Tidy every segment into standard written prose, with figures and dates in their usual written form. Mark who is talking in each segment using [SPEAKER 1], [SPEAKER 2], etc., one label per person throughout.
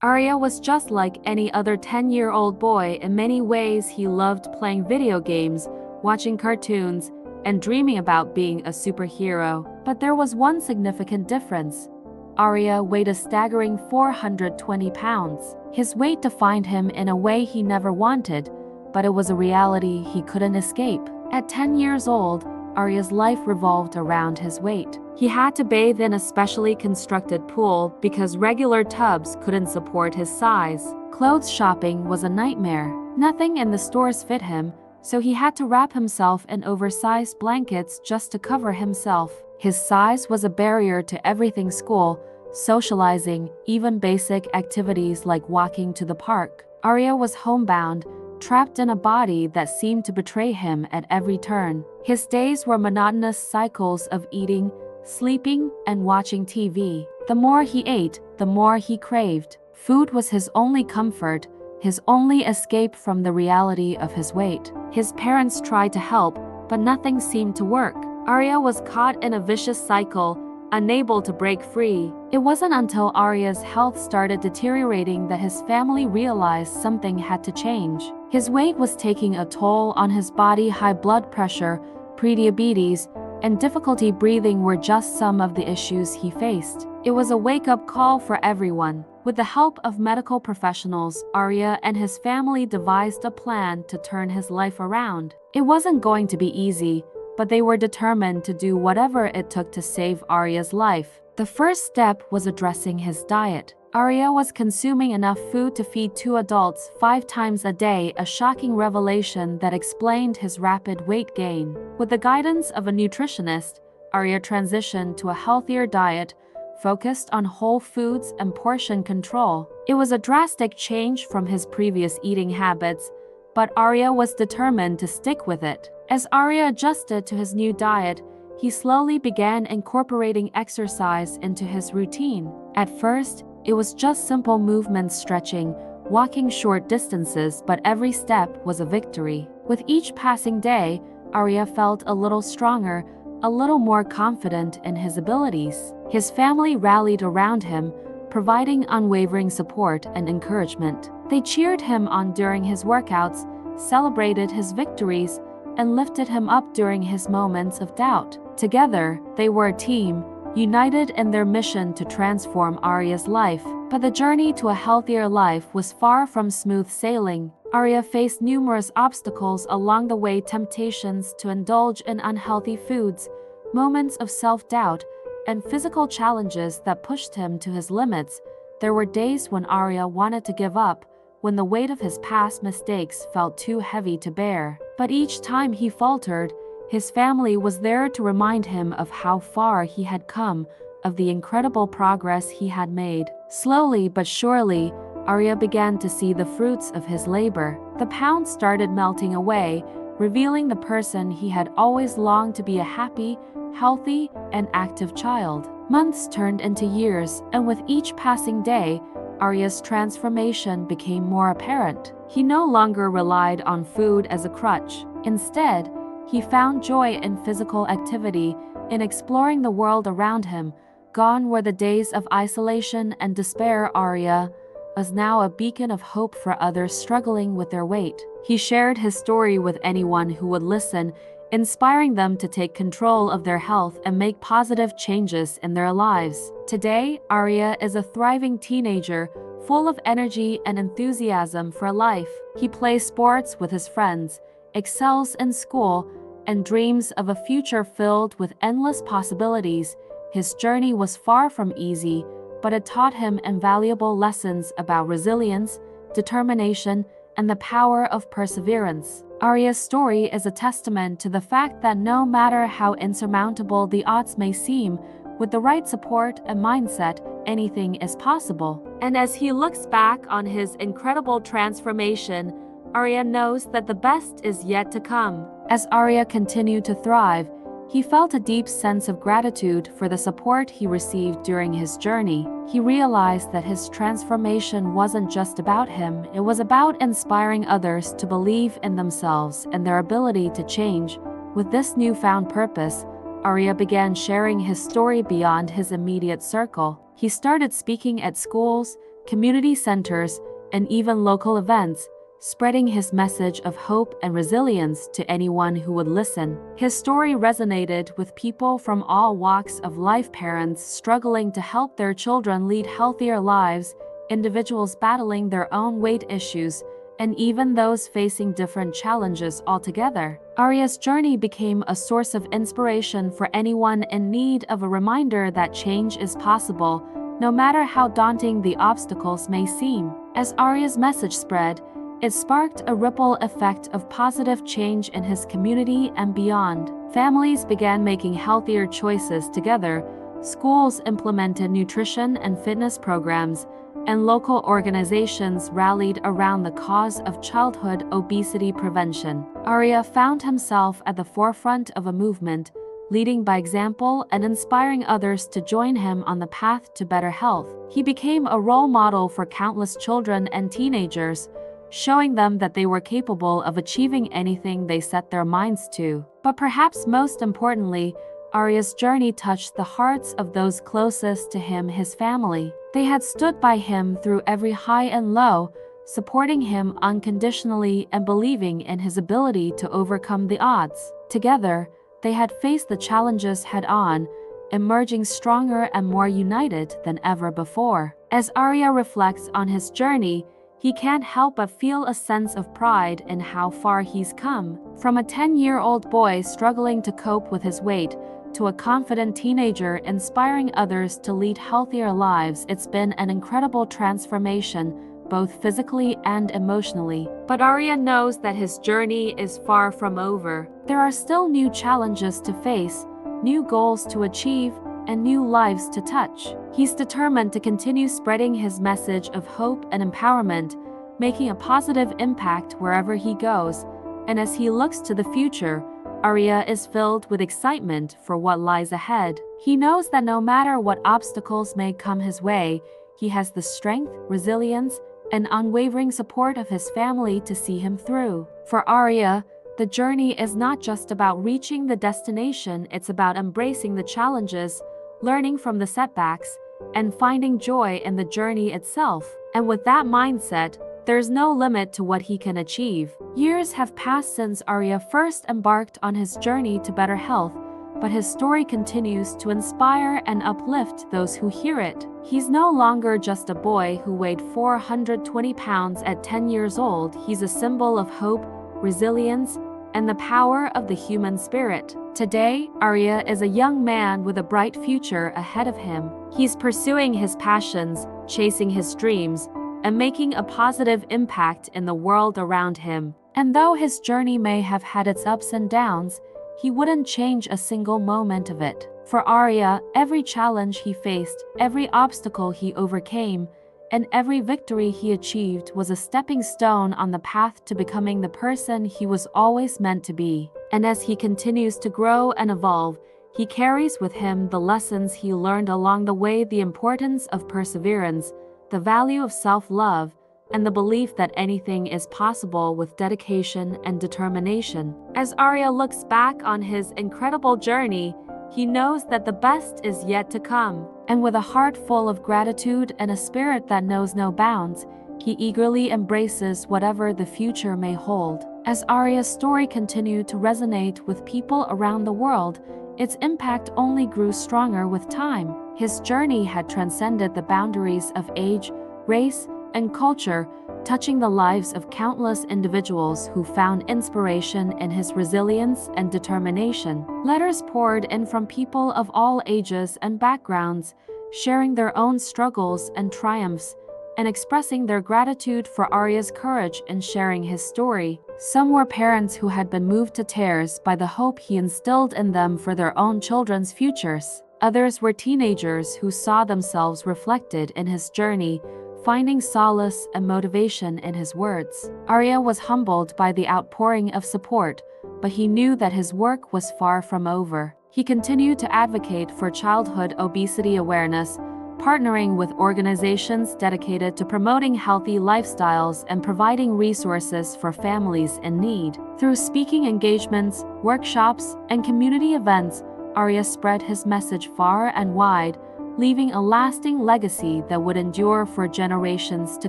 [SPEAKER 1] Arya was just like any other 10-year-old boy. In many ways, he loved playing video games, watching cartoons, and dreaming about being a superhero. But there was one significant difference. Arya weighed a staggering 420 pounds. His weight defined him in a way he never wanted, but it was a reality he couldn't escape. At 10 years old, Arya's life revolved around his weight. He had to bathe in a specially constructed pool because regular tubs couldn't support his size. Clothes shopping was a nightmare. Nothing in the stores fit him, so he had to wrap himself in oversized blankets just to cover himself. His size was a barrier to everything: school, socializing, even basic activities like walking to the park. Arya was homebound, trapped in a body that seemed to betray him at every turn. His days were monotonous cycles of eating, sleeping, and watching TV. The more he ate, the more he craved. Food was his only comfort, his only escape from the reality of his weight. His parents tried to help, but nothing seemed to work. Arya was caught in a vicious cycle, unable to break free. It wasn't until Arya's health started deteriorating that his family realized something had to change. His weight was taking a toll on his body. High blood pressure, prediabetes, and difficulty breathing were just some of the issues he faced. It was a wake-up call for everyone. With the help of medical professionals, Arya and his family devised a plan to turn his life around. It wasn't going to be easy, but they were determined to do whatever it took to save Arya's life. The first step was addressing his diet. Arya was consuming enough food to feed 2 adults 5 times a day, a shocking revelation that explained his rapid weight gain. With the guidance of a nutritionist, Arya transitioned to a healthier diet, focused on whole foods and portion control. It was a drastic change from his previous eating habits, but Arya was determined to stick with it. As Arya adjusted to his new diet, he slowly began incorporating exercise into his routine. At first, it was just simple movements: stretching, walking short distances, but every step was a victory. With each passing day, Arya felt a little stronger, a little more confident in his abilities. His family rallied around him, providing unwavering support and encouragement. They cheered him on during his workouts, celebrated his victories, and lifted him up during his moments of doubt. Together, they were a team, united in their mission to transform Arya's life. But the journey to a healthier life was far from smooth sailing. Arya faced numerous obstacles along the way: temptations to indulge in unhealthy foods, moments of self-doubt, and physical challenges that pushed him to his limits. There were days when Arya wanted to give up, when the weight of his past mistakes felt too heavy to bear. But each time he faltered, his family was there to remind him of how far he had come, of the incredible progress he had made. Slowly but surely, Arya began to see the fruits of his labor. The pounds started melting away, revealing the person he had always longed to be: a happy, healthy, and active child. Months turned into years, and with each passing day, Arya's transformation became more apparent. He no longer relied on food as a crutch. Instead, he found joy in physical activity, in exploring the world around him. Gone were the days of isolation and despair. Arya was now a beacon of hope for others struggling with their weight. He shared his story with anyone who would listen, inspiring them to take control of their health and make positive changes in their lives. Today, Arya is a thriving teenager, full of energy and enthusiasm for life. He plays sports with his friends, excels in school, and dreams of a future filled with endless possibilities. His journey was far from easy, but it taught him invaluable lessons about resilience, determination, and the power of perseverance. Arya's story is a testament to the fact that no matter how insurmountable the odds may seem, with the right support and mindset, anything is possible. And as he looks back on his incredible transformation, Arya knows that the best is yet to come. As Arya continued to thrive, he felt a deep sense of gratitude for the support he received during his journey. He realized that his transformation wasn't just about him, it was about inspiring others to believe in themselves and their ability to change. With this newfound purpose, Arya began sharing his story beyond his immediate circle. He started speaking at schools, community centers, and even local events, spreading his message of hope and resilience to anyone who would listen. His story resonated with people from all walks of life: parents struggling to help their children lead healthier lives, individuals battling their own weight issues, and even those facing different challenges altogether. Arya's journey became a source of inspiration for anyone in need of a reminder that change is possible, no matter how daunting the obstacles may seem. As Arya's message spread, it sparked a ripple effect of positive change in his community and beyond. Families began making healthier choices together, schools implemented nutrition and fitness programs, and local organizations rallied around the cause of childhood obesity prevention. Arya found himself at the forefront of a movement, leading by example and inspiring others to join him on the path to better health. He became a role model for countless children and teenagers, showing them that they were capable of achieving anything they set their minds to. But perhaps most importantly, Arya's journey touched the hearts of those closest to him, his family. They had stood by him through every high and low, supporting him unconditionally and believing in his ability to overcome the odds. Together, they had faced the challenges head-on, emerging stronger and more united than ever before. As Arya reflects on his journey, he can't help but feel a sense of pride in how far he's come. From a 10-year-old boy struggling to cope with his weight, to a confident teenager inspiring others to lead healthier lives, it's been an incredible transformation, both physically and emotionally. But Arya knows that his journey is far from over. There are still new challenges to face, new goals to achieve, and new lives to touch. He's determined to continue spreading his message of hope and empowerment, making a positive impact wherever he goes. And as he looks to the future, Arya is filled with excitement for what lies ahead. He knows that no matter what obstacles may come his way, he has the strength, resilience, and unwavering support of his family to see him through. For Arya, the journey is not just about reaching the destination, it's about embracing the challenges, learning from the setbacks, and finding joy in the journey itself. And with that mindset, there's no limit to what he can achieve. Years have passed since Arya first embarked on his journey to better health, but his story continues to inspire and uplift those who hear it. He's no longer just a boy who weighed 420 pounds at 10 years old. He's a symbol of hope, resilience, and the power of the human spirit. Today, Arya is a young man with a bright future ahead of him. He's pursuing his passions, chasing his dreams, and making a positive impact in the world around him. And though his journey may have had its ups and downs, he wouldn't change a single moment of it. For Arya, every challenge he faced, every obstacle he overcame, and every victory he achieved was a stepping stone on the path to becoming the person he was always meant to be. And as he continues to grow and evolve, he carries with him the lessons he learned along the way: the importance of perseverance, the value of self-love, and the belief that anything is possible with dedication and determination. As Arya looks back on his incredible journey, he knows that the best is yet to come. And with a heart full of gratitude and a spirit that knows no bounds, he eagerly embraces whatever the future may hold. As Arya's story continued to resonate with people around the world, its impact only grew stronger with time. His journey had transcended the boundaries of age, race, and culture, touching the lives of countless individuals who found inspiration in his resilience and determination. Letters poured in from people of all ages and backgrounds, sharing their own struggles and triumphs, and expressing their gratitude for Arya's courage in sharing his story. Some were parents who had been moved to tears by the hope he instilled in them for their own children's futures. Others were teenagers who saw themselves reflected in his journey, finding solace and motivation in his words. Arya was humbled by the outpouring of support, but he knew that his work was far from over. He continued to advocate for childhood obesity awareness, partnering with organizations dedicated to promoting healthy lifestyles and providing resources for families in need. Through speaking engagements, workshops, and community events, Arya spread his message far and wide, leaving a lasting legacy that would endure for generations to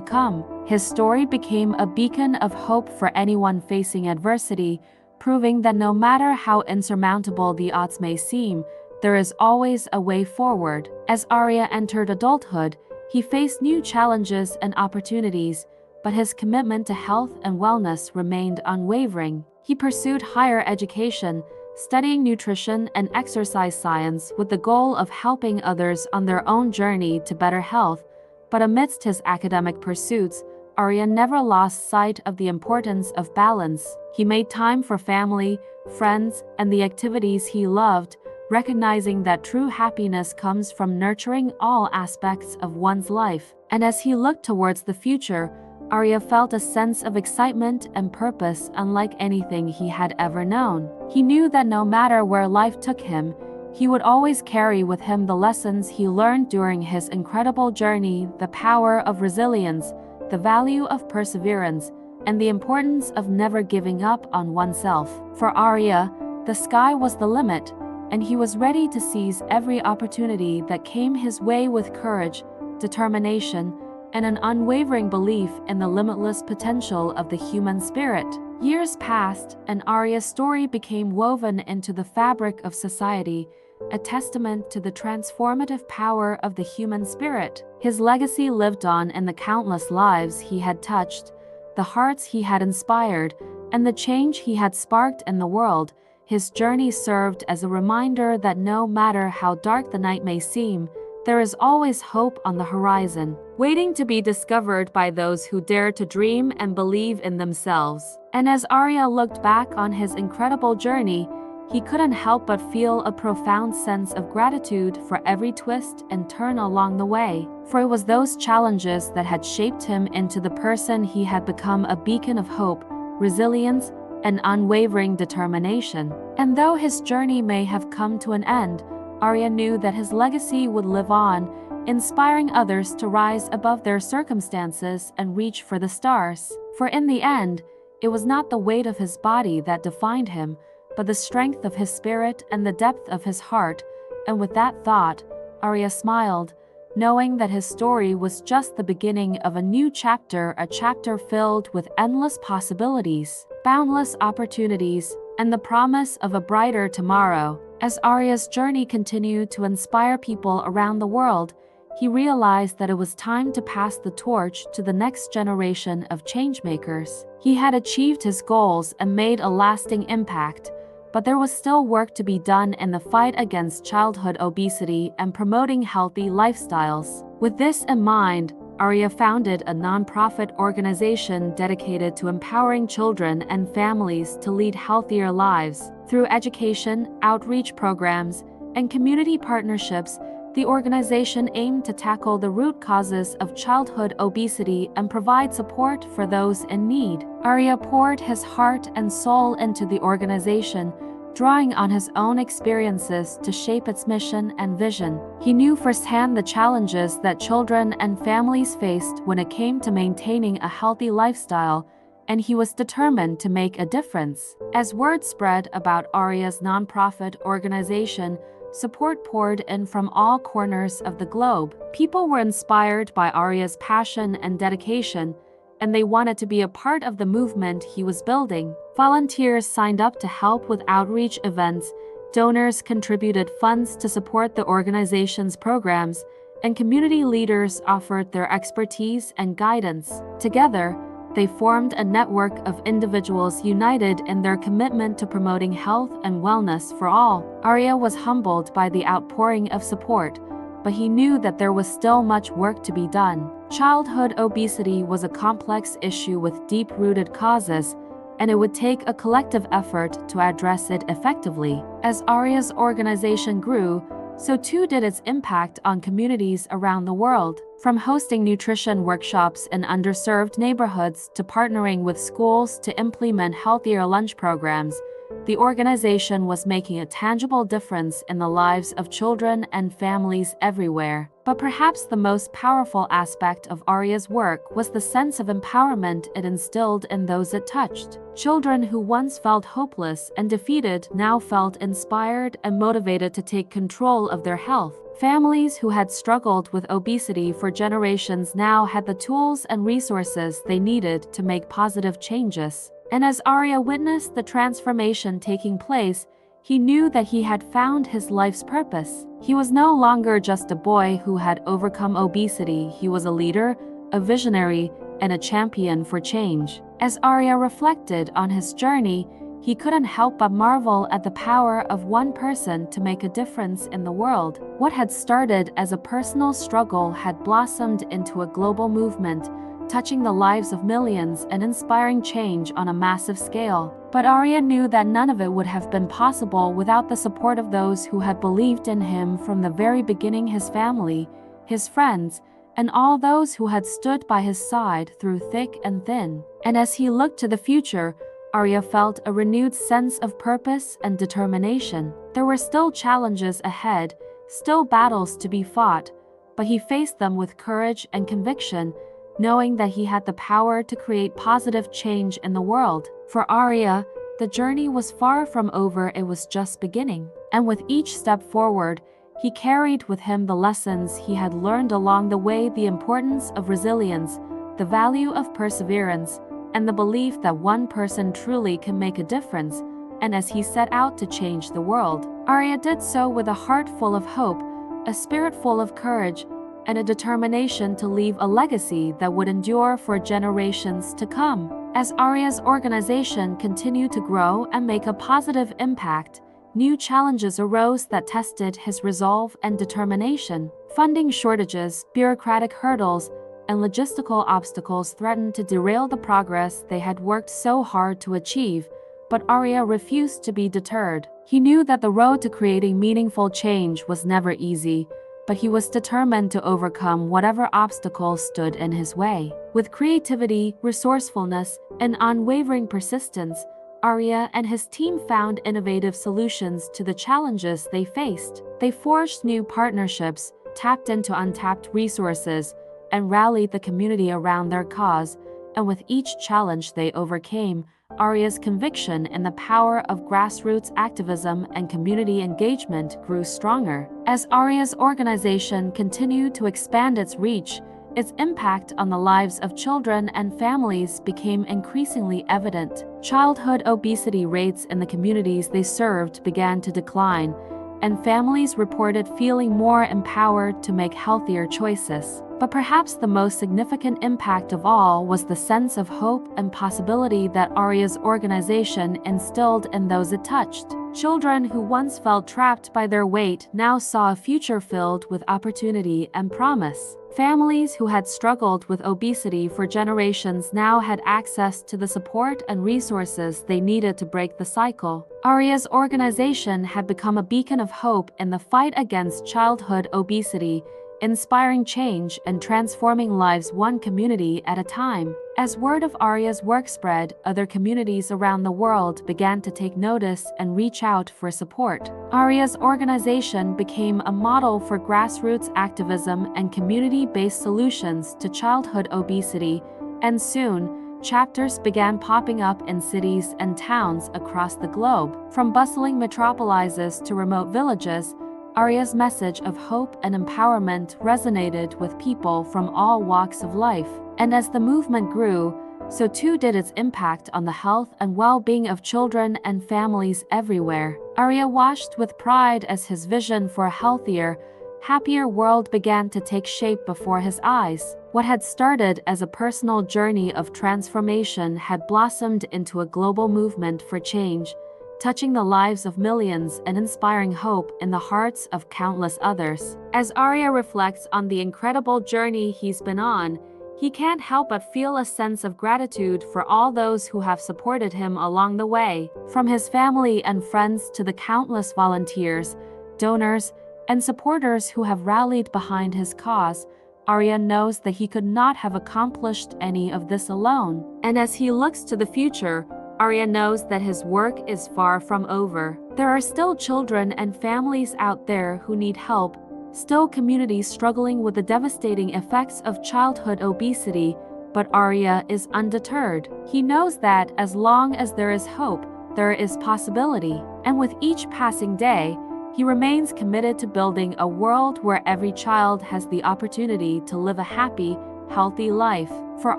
[SPEAKER 1] come. His story became a beacon of hope for anyone facing adversity, proving that no matter how insurmountable the odds may seem, there is always a way forward. As Arya entered adulthood, he faced new challenges and opportunities, but his commitment to health and wellness remained unwavering. He pursued higher education, studying nutrition and exercise science with the goal of helping others on their own journey to better health. But amidst his academic pursuits, Arya never lost sight of the importance of balance. He made time for family, friends, and the activities he loved, recognizing that true happiness comes from nurturing all aspects of one's life. And as he looked towards the future, Arya felt a sense of excitement and purpose unlike anything he had ever known. He knew that no matter where life took him, he would always carry with him the lessons he learned during his incredible journey, the power of resilience, the value of perseverance, and the importance of never giving up on oneself. For Arya, the sky was the limit, and he was ready to seize every opportunity that came his way with courage, determination, and an unwavering belief in the limitless potential of the human spirit. Years passed, and Arya's story became woven into the fabric of society, a testament to the transformative power of the human spirit. His legacy lived on in the countless lives he had touched, the hearts he had inspired, and the change he had sparked in the world. His journey served as a reminder that no matter how dark the night may seem, there is always hope on the horizon, waiting to be discovered by those who dare to dream and believe in themselves. And as Arya looked back on his incredible journey, he couldn't help but feel a profound sense of gratitude for every twist and turn along the way. For it was those challenges that had shaped him into the person he had become, a beacon of hope, resilience, and unwavering determination. And though his journey may have come to an end, Arya knew that his legacy would live on, inspiring others to rise above their circumstances and reach for the stars. For in the end, it was not the weight of his body that defined him, but the strength of his spirit and the depth of his heart. And with that thought, Arya smiled, knowing that his story was just the beginning of a new chapter, a chapter filled with endless possibilities, boundless opportunities, and the promise of a brighter tomorrow. As Arya's journey continued to inspire people around the world, he realized that it was time to pass the torch to the next generation of changemakers. He had achieved his goals and made a lasting impact, but there was still work to be done in the fight against childhood obesity and promoting healthy lifestyles. With this in mind, Arya founded a nonprofit organization dedicated to empowering children and families to lead healthier lives. Through education, outreach programs, and community partnerships, the organization aimed to tackle the root causes of childhood obesity and provide support for those in need. Arya poured his heart and soul into the organization, drawing on his own experiences to shape its mission and vision. He knew firsthand the challenges that children and families faced when it came to maintaining a healthy lifestyle, and he was determined to make a difference. As word spread about Arya's nonprofit organization, support poured in from all corners of the globe. People were inspired by Arya's passion and dedication, and they wanted to be a part of the movement he was building. Volunteers signed up to help with outreach events, donors contributed funds to support the organization's programs, and community leaders offered their expertise and guidance. Together, they formed a network of individuals united in their commitment to promoting health and wellness for all. Arya was humbled by the outpouring of support, but he knew that there was still much work to be done. Childhood obesity was a complex issue with deep-rooted causes, and it would take a collective effort to address it effectively. As Arya's organization grew, so too did its impact on communities around the world. From hosting nutrition workshops in underserved neighborhoods to partnering with schools to implement healthier lunch programs, the organization was making a tangible difference in the lives of children and families everywhere. But perhaps the most powerful aspect of Arya's work was the sense of empowerment it instilled in those it touched. Children who once felt hopeless and defeated now felt inspired and motivated to take control of their health. Families who had struggled with obesity for generations now had the tools and resources they needed to make positive changes. And as Arya witnessed the transformation taking place, he knew that he had found his life's purpose. He was no longer just a boy who had overcome obesity. He was a leader, a visionary, and a champion for change. As Arya reflected on his journey, he couldn't help but marvel at the power of one person to make a difference in the world. What had started as a personal struggle had blossomed into a global movement, touching the lives of millions and inspiring change on a massive scale. But Arya knew that none of it would have been possible without the support of those who had believed in him from the very beginning: his family, his friends, and all those who had stood by his side through thick and thin. And as he looked to the future, Arya felt a renewed sense of purpose and determination. There were still challenges ahead, still battles to be fought, but he faced them with courage and conviction, knowing that he had the power to create positive change in the world. For Arya, the journey was far from over, it was just beginning. And with each step forward, he carried with him the lessons he had learned along the way: the importance of resilience, the value of perseverance, and the belief that one person truly can make a difference. And as he set out to change the world, Arya did so with a heart full of hope, a spirit full of courage, and a determination to leave a legacy that would endure for generations to come. As Arya's organization continued to grow and make a positive impact, new challenges arose that tested his resolve and determination. Funding shortages, bureaucratic hurdles, and logistical obstacles threatened to derail the progress they had worked so hard to achieve, but Arya refused to be deterred. He knew that the road to creating meaningful change was never easy, but he was determined to overcome whatever obstacles stood in his way. With creativity, resourcefulness, and unwavering persistence, Arya and his team found innovative solutions to the challenges they faced. They forged new partnerships, tapped into untapped resources, and rallied the community around their cause. And with each challenge they overcame, Arya's conviction in the power of grassroots activism and community engagement grew stronger. As Arya's organization continued to expand its reach, its impact on the lives of children and families became increasingly evident. Childhood obesity rates in the communities they served began to decline, and families reported feeling more empowered to make healthier choices. But perhaps the most significant impact of all was the sense of hope and possibility that Arya's organization instilled in those it touched. Children who once felt trapped by their weight now saw a future filled with opportunity and promise. Families who had struggled with obesity for generations now had access to the support and resources they needed to break the cycle. Arya's organization had become a beacon of hope in the fight against childhood obesity, inspiring change and transforming lives one community at a time. As word of Arya's work spread, other communities around the world began to take notice and reach out for support. Arya's organization became a model for grassroots activism and community-based solutions to childhood obesity, and soon, chapters began popping up in cities and towns across the globe. From bustling metropolises to remote villages, Arya's message of hope and empowerment resonated with people from all walks of life. And as the movement grew, so too did its impact on the health and well-being of children and families everywhere. Arya watched with pride as his vision for a healthier, happier world began to take shape before his eyes. What had started as a personal journey of transformation had blossomed into a global movement for change, touching the lives of millions and inspiring hope in the hearts of countless others. As Arya reflects on the incredible journey he's been on, he can't help but feel a sense of gratitude for all those who have supported him along the way. From his family and friends to the countless volunteers, donors, and supporters who have rallied behind his cause, Arya knows that he could not have accomplished any of this alone. And as he looks to the future, Arya knows that his work is far from over. There are still children and families out there who need help, still communities struggling with the devastating effects of childhood obesity, but Arya is undeterred. He knows that as long as there is hope, there is possibility. And with each passing day, He remains committed to building a world where every child has the opportunity to live a happy, healthy life. For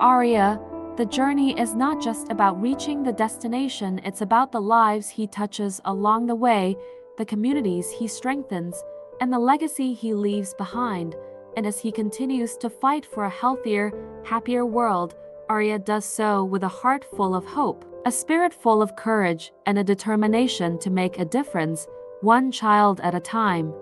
[SPEAKER 1] Arya, the journey is not just about reaching the destination, it's about the lives he touches along the way, the communities he strengthens, and the legacy he leaves behind. And as he continues to fight for a healthier, happier world, Arya does so with a heart full of hope, a spirit full of courage, and a determination to make a difference, one child at a time.